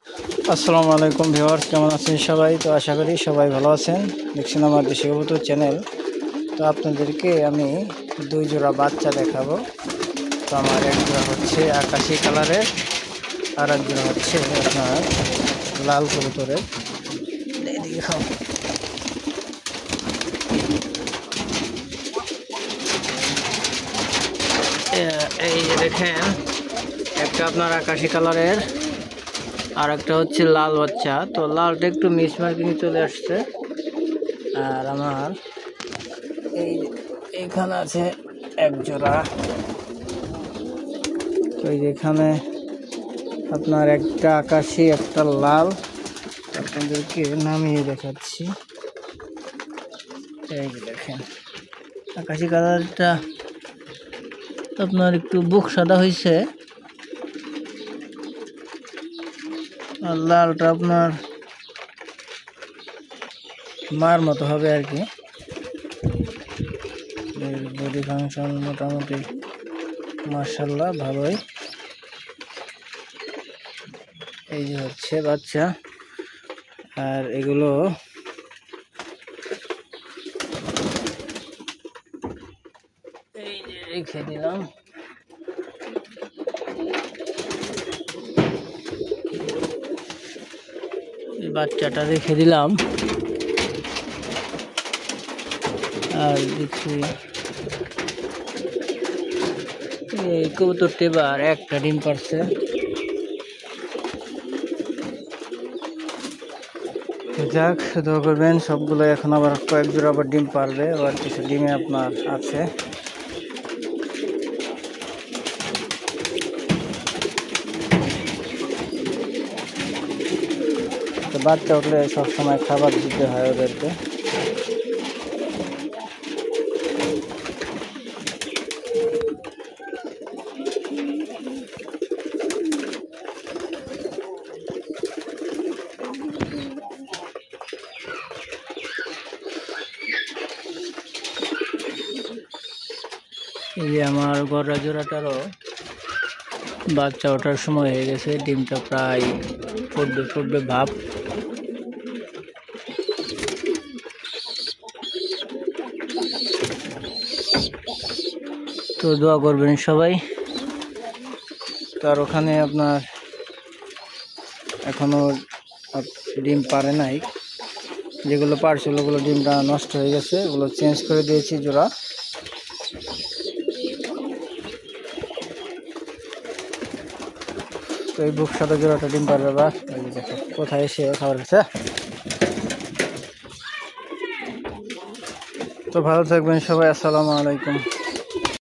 আসসালামু আলাইকুম ভিউয়ার্স, কেমন আছেন সবাই? তো আশা করি সবাই ভালো আছেন। দেখছেন আমার দেশি কবুতর চ্যানেল। তো আপনাদেরকে আমি দুই জোড়া বাচ্চা দেখাবো। তো আমার এক জোড়া হচ্ছে আকাশি কালারের, আর এক জোড়া হচ্ছে আপনার লাল কবুতরের। এদিকে খাও। এই যে দেখেন, একটা আপনার আকাশি কালারের আর একটা হচ্ছে লাল বাচ্চা। তো লালটা একটু মিস মার্কিং চলে আসছে। আর আমার এইখানে আছে এক জোড়া। তো এখানে আপনার একটা আকাশি একটা লাল, আপনাদেরকে নামিয়ে দেখাচ্ছি। এই যে দেখেন, আকাশি কালারটা আপনার একটু বুক সাদা হয়েছে, আর লালটা আপনার মার মতো হবে আর কি। বডি ফাংশন মোটামুটি মাশাআল্লাহ ভালোই। এই যে হচ্ছে বাচ্চা, আর এগুলো এই যে রেখে দিলাম। এই বাচ্চাটা রেখে দিলাম। আর দেখছি এই কবুতরটি এবার একটা ডিম পারছে। যাক, দোয়া করবেন, সবগুলো এখন আবার কয়েক জোড়া আবার ডিম পারবে। আবার কিছু ডিমে আপনার আছে। তো বাচ্চা উঠলে সবসময় খাবার দিতে হয় ওদেরকে। এই যে আমার গড়া জোড়াটারও বাচ্চা ওঠার সময় হয়ে গেছে। ডিমটা প্রায় ফুটবে ভাব। তো দোয়া করবেন সবাই। তার ওখানে আপনার এখনো ডিম পারে নাই, যেগুলো পারছিল ওগুলো ডিমটা নষ্ট হয়ে গেছে, ওগুলো চেঞ্জ করে দিয়েছি জোড়া। তো এই বুক সাদা জোড়াটা ডিম পারবে। বা দেখো কোথায় এসে খাবার খাচ্ছে। তো ভালো থাকবেন সবাই, আসসালামু আলাইকুম।